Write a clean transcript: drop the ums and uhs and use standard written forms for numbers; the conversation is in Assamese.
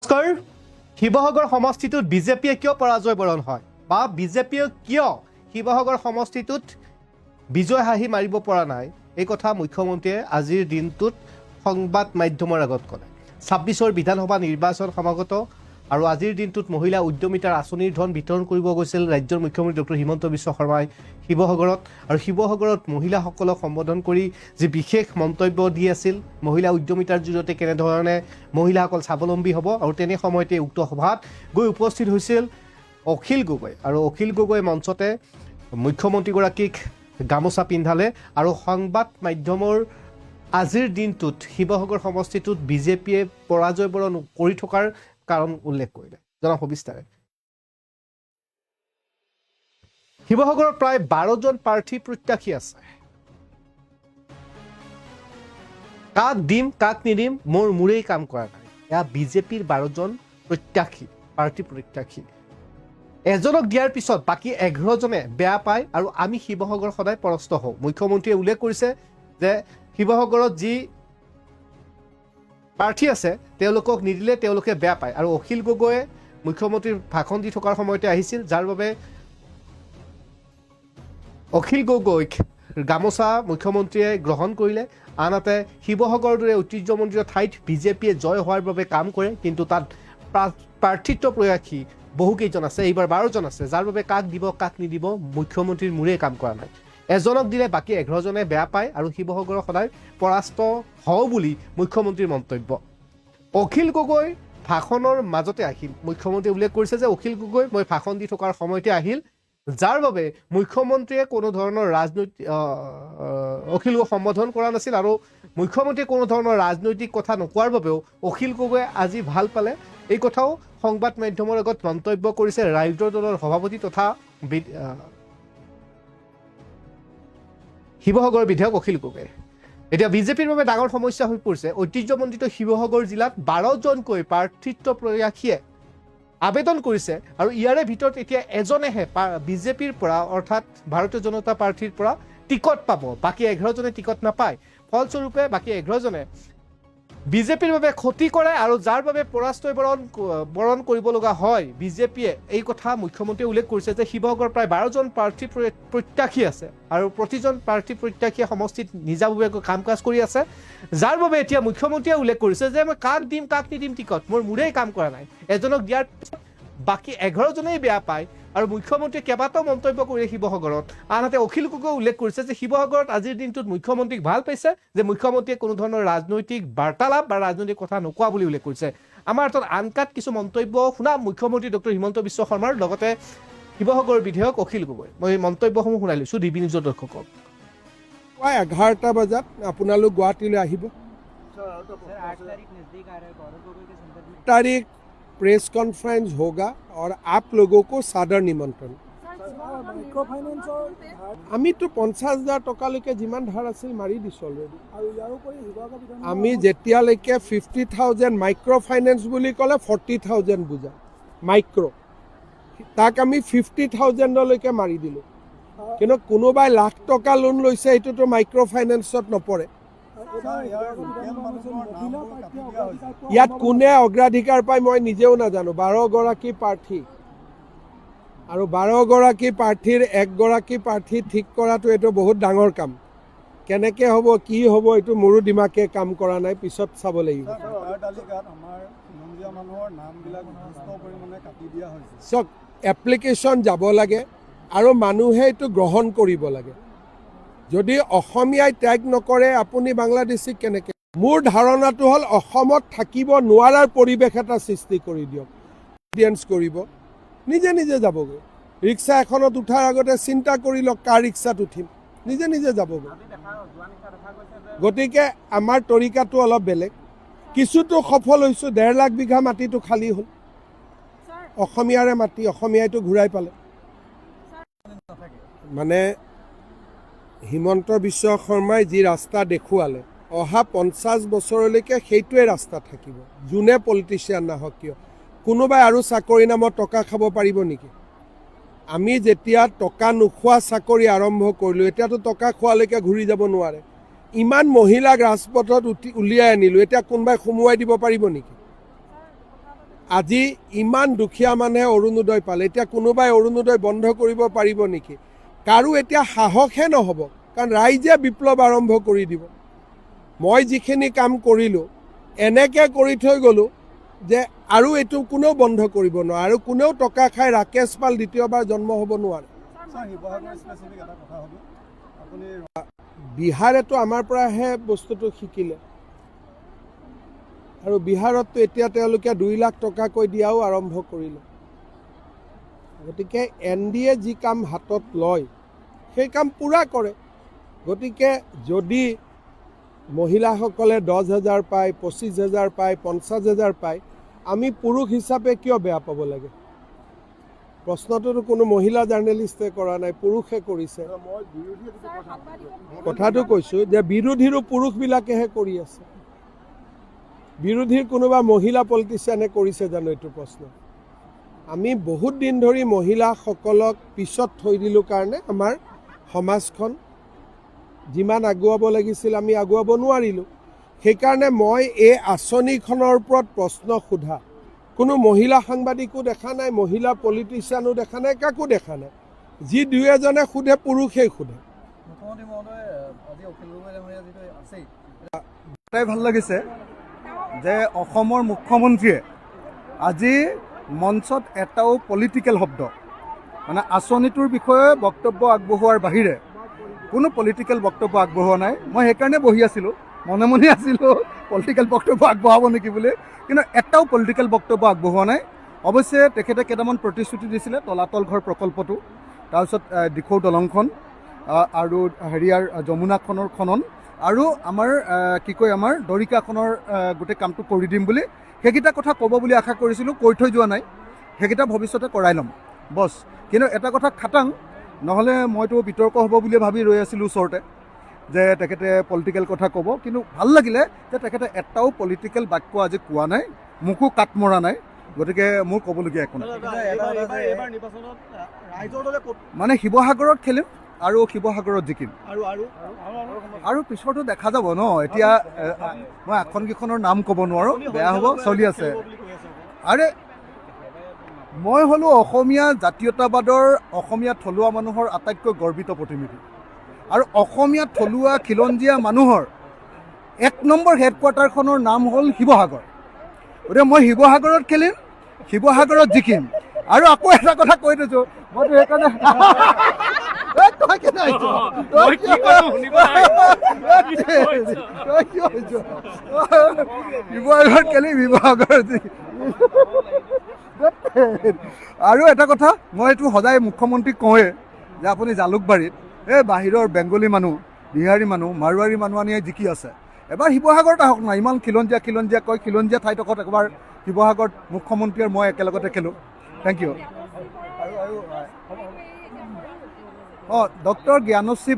নমস্কাৰ। শিৱসাগৰ সমষ্টিটোত বিজেপিয়ে কিয় পৰাজয় বৰণ হয় বা বিজেপিয়ে কিয় শিৱসাগৰ সমষ্টিটোত বিজয় হাঁহি মাৰিব পৰা নাই, এই কথা মুখ্যমন্ত্ৰীয়ে আজিৰ দিনটোত সংবাদ মাধ্যমৰ আগত ক'লে। ২৬ৰ বিধানসভা নিৰ্বাচন সমাগত আৰু আজিৰ দিনটোত মহিলা উদ্যমিতাৰ আঁচনিৰ ধন বিতৰণ কৰিব গৈছিল ৰাজ্যৰ মুখ্যমন্ত্ৰী ডক্টৰ হিমন্ত বিশ্ব শৰ্মাই শিৱসাগৰত। আৰু শিৱসাগৰত মহিলাসকলক সম্বোধন কৰি যি বিশেষ মন্তব্য দি আছিল, মহিলা উদ্যমিতাৰ জৰিয়তে কেনেধৰণে মহিলাসকল স্বাৱলম্বী হ'ব, আৰু তেনে সময়তে উক্ত সভাত গৈ উপস্থিত হৈছিল অখিল গগৈ। আৰু অখিল গগৈ মঞ্চতে মুখ্যমন্ত্ৰীগৰাকীক গামোচা পিন্ধালে আৰু সংবাদ মাধ্যমৰ আজিৰ দিনটোত শিৱসাগৰ সমষ্টিটোত বিজেপিয়ে পৰাজয় বৰণ কৰি থকাৰ কাৰণ উল্লেখ কৰিলে। জনাব সবিস্তাৰে। শিৱসাগৰত প্ৰায় 12জন প্ৰাৰ্থী প্ৰত্যাশী আছে। কাক দিম কাক নিদিম মোৰ মূৰেই কাম কৰা নাই, এয়া বিজেপিৰ 12জন প্ৰত্যাশী প্ৰাৰ্থী প্ৰত্যাশী। এজনক দিয়াৰ পিছত বাকী 11জনে বেয়া পায় আৰু আমি শিৱসাগৰ সদায় পৰাস্ত হওঁ। মুখ্যমন্ত্ৰীয়ে উল্লেখ কৰিছে যে শিৱসাগৰত যি প্ৰাৰ্থী আছে তেওঁলোকক নিদিলে তেওঁলোকে বেয়া পায়। আৰু অখিল গগৈয়ে মুখ্যমন্ত্ৰীৰ ভাষণ দি থকাৰ সময়তে আহিছিল, যাৰ বাবে অখিল গগৈক গামোচা মুখ্যমন্ত্ৰীয়ে গ্ৰহণ কৰিলে। আনহাতে শিৱসাগৰৰ দৰে ঐতিহ্যমণ্ডিত ঠাইত বিজেপিয়ে জয় হোৱাৰ বাবে কাম কৰে, কিন্তু তাত প্ৰাৰ্থিত্ব প্ৰয়াসী বহুকেইজন আছে, এইবাৰ 12জন আছে, যাৰ বাবে কাক দিব কাক নিদিব মুখ্যমন্ত্ৰীৰ মূৰে কাম কৰা নাই। এজনক দিলে বাকী 11জনে বেয়া পায় আৰু শিৱসাগৰৰ সদায় পৰাস্ত হওঁ বুলি মুখ্যমন্ত্ৰীৰ মন্তব্য। অখিল গগৈ ভাষণৰ মাজতে আহিল। মুখ্যমন্ত্ৰীয়ে উল্লেখ কৰিছে যে অখিল গগৈ মই ভাষণ দি থকাৰ সময়তে আহিল, যাৰ বাবে মুখ্যমন্ত্ৰীয়ে কোনো ধৰণৰ ৰাজনৈতিক অখিল গগৈ সম্বোধন কৰা নাছিল আৰু মুখ্যমন্ত্ৰীয়ে কোনো ধৰণৰ ৰাজনৈতিক কথা নোকোৱাৰ বাবেও অখিল গগৈয়ে আজি ভাল পালে, এই কথাও সংবাদ মাধ্যমৰ আগত মন্তব্য কৰিছে ৰাইজৰ দলৰ সভাপতি তথা শিৱসাগৰ বিধায়ক অখিল গগৈ। এতিয়া বিজেপিৰ বাবে ডাঙৰ সমস্যা হৈ পৰিছে। ঐতিহ্যমণ্ডিত শিৱসাগৰ জিলাত 12জনকৈ প্ৰাৰ্থিত্ব প্ৰয়াসীয়ে আবেদন কৰিছে আৰু ইয়াৰে ভিতৰত এতিয়া এজনেহে বিজেপিৰ পৰা অৰ্থাৎ ভাৰতীয় জনতা পাৰ্টীৰ পৰা টিকট পাব, বাকী 11জনে টিকট নাপায়। ফলস্বৰূপে বাকী 11জনে বিজেপিৰ বাবে ক্ষতি কৰে আৰু যাৰ বাবে পৰাজয় বৰণ কৰিব লগা হয় বিজেপিয়ে। এই কথা মুখ্যমন্ত্ৰীয়ে উল্লেখ কৰিছে যে শিৱসাগৰৰ প্ৰায় 12জন প্ৰাৰ্থী প্ৰত্যাশী আছে আৰু প্ৰতিজন প্ৰাৰ্থী প্ৰত্যাশীয়ে সমষ্টিত নিজাববীয়াকৈ কাম কাজ কৰি আছে, যাৰ বাবে এতিয়া মুখ্যমন্ত্ৰীয়ে উল্লেখ কৰিছে যে মই কাক দিম কাক নিদিম টিকট মোৰ মূৰেই কাম কৰা নাই। এজনক দিয়াৰ বাকী 11জনেই বেয়া পায় আৰু মুখ্যমন্ত্ৰীয়ে কেইবাটাও মন্তব্য কৰিলে শিৱসাগৰত। আনহাতে অখিল গগৈয়ে উল্লেখ কৰিছে যে শিৱসাগৰত আজিৰ দিনটোত মুখ্যমন্ত্ৰীক ভাল পাইছে, যে মুখ্যমন্ত্ৰীয়ে কোনো ধৰণৰ ৰাজনৈতিক বাৰ্তালাপ বা ৰাজনৈতিক কথা নোকোৱা বুলি উল্লেখ কৰিছে। আমাৰ হাতত আনকাত কিছু মন্তব্য শুনা মুখ্যমন্ত্ৰী ডক্টৰ হিমন্ত বিশ্ব শৰ্মাৰ লগতে শিৱসাগৰৰ বিধায়ক অখিল গগৈ। মই মন্তব্যসমূহ শুনাই লৈছোঁ ডিবি নিউজৰ দৰ্শকক। পুৱা 11টা বজাত আপোনালোক গুৱাহাটীলৈ আহিব। 8 तारीख प्रेस कॉन्फ्रेंस होगा और आप लोगों को सादर निमंत्रण। আমি তো 50,000 টকালৈকে যিমান ধাৰ আছিল মাৰি দিছোঁ অলৰেডি। আমি যেতিয়ালৈকে 50,000 মাইক্ৰ' ফাইনেন্স বুলি ক'লে 40,000 বুজা মাইক্ৰ', তাক আমি 50,000লৈকে মাৰি দিলোঁ। কিন্তু কোনোবাই লাখ টকা লোন লৈছে, এইটোতো মাইক্ৰ' ফাইনেন্সত নপৰে। ইয়াত কোনে অগ্ৰাধিকাৰ পায় মই নিজেও নাজানো। 12গৰাকী প্ৰাৰ্থী আৰু 12গৰাকী প্ৰাৰ্থীৰ 1গৰাকী প্ৰাৰ্থী ঠিক কৰাটো এইটো বহুত ডাঙৰ কাম। কেনেকৈ হ'ব কি হ'ব এইটো মোৰো দিমাগে কাম কৰা নাই, পিছত চাব লাগিব। চক এপ্লিকেশ্যন যাব লাগে আৰু মানুহে এইটো গ্ৰহণ কৰিব লাগে। যদি অসমীয়াই ত্যাগ নকৰে আপুনি বাংলাদেশীক কেনেকৈ? মোৰ ধাৰণাটো হ'ল অসমত থাকিব নোৱাৰাৰ পৰিৱেশ এটা সৃষ্টি কৰি দিয়ক। অডিয়েঞ্চ কৰিব, নিজে নিজে যাবগৈ। ৰিক্সা এখনত উঠাৰ আগতে চিন্তা কৰি লওক কাৰ ৰিক্সাত উঠিম, নিজে নিজে যাবগৈ। গতিকে আমাৰ তৰিকাটো অলপ বেলেগ। কিছুতো সফল হৈছোঁ, 1.5 লাখ বিঘা মাটিটো খালী হ'ল, অসমীয়াৰে মাটি, অসমীয়াইটো ঘূৰাই পালে। মানে হিমন্ত বিশ্ব শৰ্মাই যি ৰাস্তা দেখুৱালে অহা 50 বছৰলৈকে সেইটোৱে ৰাস্তা থাকিব। যোনে পলিটিচিয়ান নাহক কিয়, কোনোবাই আৰু চাকৰি নামত টকা খাব পাৰিব নেকি? আমি যেতিয়া টকা নোখোৱা চাকৰি আৰম্ভ কৰিলোঁ, এতিয়াতো টকা খোৱালৈকে ঘূৰি যাব নোৱাৰে। ইমান মহিলাক ৰাজপথত উলিয়াই আনিলোঁ, এতিয়া কোনোবাই সোমোৱাই দিব পাৰিব নেকি? আজি ইমান দুখীয়া মানুহে অৰুণোদয় পালে, এতিয়া কোনোবাই অৰুণোদয় বন্ধ কৰিব পাৰিব নেকি? কাৰো এতিয়া সাহসহে নহ'ব, কাৰণ ৰাইজে বিপ্লৱ আৰম্ভ কৰি দিব। মই যিখিনি কাম কৰিলোঁ এনেকৈ কৰি থৈ গ'লোঁ যে আৰু এইটো কোনেও বন্ধ কৰিব নোৱাৰে, আৰু কোনেও টকা খাই ৰাকেশ পাল দ্বিতীয়বাৰ জন্ম হ'ব নোৱাৰে। বিহাৰেতো আমাৰ পৰাহে বস্তুটো শিকিলে, আৰু বিহাৰততো এতিয়া তেওঁলোকে 2 লাখ টকাকৈ দিয়াও আৰম্ভ কৰিলে। গতিকে NDA যি কাম হাতত লয় সেই কাম পূৰা কৰে। গতিকে যদি মহিলাসকলে 10,000 পায়, 25,000 পায়, 50,000 পায়, আমি পুৰুষ হিচাপে কিয় বেয়া পাব লাগে? প্ৰশ্নটোতো কোনো মহিলা জাৰ্নেলিষ্টে কৰা নাই, পুৰুষে কৰিছে। কথাটো কৈছোঁ যে বিৰোধীৰো পুৰুষবিলাকেহে কৰি আছে। বিৰোধীৰ কোনোবা মহিলা পলিটিচিয়ানে কৰিছে জানো? এইটো প্ৰশ্ন। আমি বহুত দিন ধৰি মহিলাসকলক পিছত থৈ দিলোঁ কাৰণে আমাৰ সমাজখন যিমান আগুৱাব লাগিছিল আমি আগুৱাব নোৱাৰিলোঁ। সেইকাৰণে মই এই আঁচনিখনৰ ওপৰত প্ৰশ্ন সোধা কোনো মহিলা সাংবাদিকো দেখা নাই, মহিলা পলিটিচিয়ানো দেখা নাই, কাকো দেখা নাই। যি 2-এজনে সোধে পুৰুষেই সোধে। এটাই ভাল লাগিছে যে অসমৰ মুখ্যমন্ত্ৰীয়ে আজি মঞ্চত এটাও পলিটিকেল শব্দ, মানে আঁচনিটোৰ বিষয়ে বক্তব্য আগবঢ়োৱাৰ বাহিৰে কোনো পলিটিকেল বক্তব্য আগবঢ়োৱা নাই। মই সেইকাৰণে বহি আছিলোঁ, মনে মনে আছিলোঁ পলিটিকেল বক্তব্য আগবঢ়াব নেকি বুলি, কিন্তু এটাও পলিটিকেল বক্তব্য আগবঢ়োৱা নাই। অৱশ্যে তেখেতে কেইটামান প্ৰতিশ্ৰুতি দিছিলে, তলাতল ঘৰ প্ৰকল্পটো, তাৰপিছত দিখৌ দলংখন, আৰু হেৰিয়াৰ যমুনাখনৰ খনন, আৰু আমাৰ আমাৰ দৰিকাখনৰ গোটেই কামটো কৰি দিম বুলি, সেইকেইটা কথা ক'ব বুলি আশা কৰিছিলোঁ। কৈ থৈ যোৱা নাই, সেইকেইটা ভৱিষ্যতে কৰাই ল'ম বছ। কিন্তু এটা কথা খাটাং, নহ'লে মইতো বিতৰ্ক হ'ব বুলি ভাবি ৰৈ আছিলোঁ ওচৰতে যে তেখেতে পলিটিকেল কথা ক'ব, কিন্তু ভাল লাগিলে যে তেখেতে এটাও পলিটিকেল বাক্য আজি কোৱা নাই, মোকো কাট মৰা নাই। গতিকে মোৰ ক'বলগীয়া একো নাই। মানে শিৱসাগৰত খেলিম আৰু শিৱসাগৰত জিকিম, আৰু পিছতো দেখা যাব ন। এতিয়া মই আসনকেইখনৰ নাম ক'ব নোৱাৰোঁ, বেয়া হ'ব, চলি আছে। আৰে মই হ'লোঁ অসমীয়া জাতীয়তাবাদৰ, অসমীয়া থলুৱা মানুহৰ আটাইতকৈ গৰ্বিত প্ৰতিনিধি, আৰু অসমীয়া থলুৱা খিলঞ্জীয়া মানুহৰ 1 নম্বৰ হেডকোৱাৰ্টাৰখনৰ নাম হ'ল শিৱসাগৰ। গতিকে মই শিৱসাগৰত খেলিম, শিৱসাগৰত জিকিম। আৰু আকৌ এটা কথা কৈ দিছোঁ, মইতো সেইকাৰণে শিৱসাগৰত খেলিম, শিৱসাগৰত জিকিম। আৰু এটা কথা মই এইটো সদায় মুখ্যমন্ত্ৰীক কওঁৱে যে আপুনি জালুকবাৰীত এই বাহিৰৰ বেংগলী মানুহ, বিহাৰী মানুহ, মাৰোৱাৰী মানুহ আনি জিকি আছে, এবাৰ শিৱসাগৰত আহক না। ইমান খিলঞ্জীয়া খিলঞ্জীয়া কয়, খিলঞ্জীয়া ঠাইডোখৰত একবাৰ শিৱসাগৰত মুখ্যমন্ত্ৰী আৰু মই একেলগতে খেলোঁ। Thank U. ডক্টৰ জ্ঞানশ্ৰী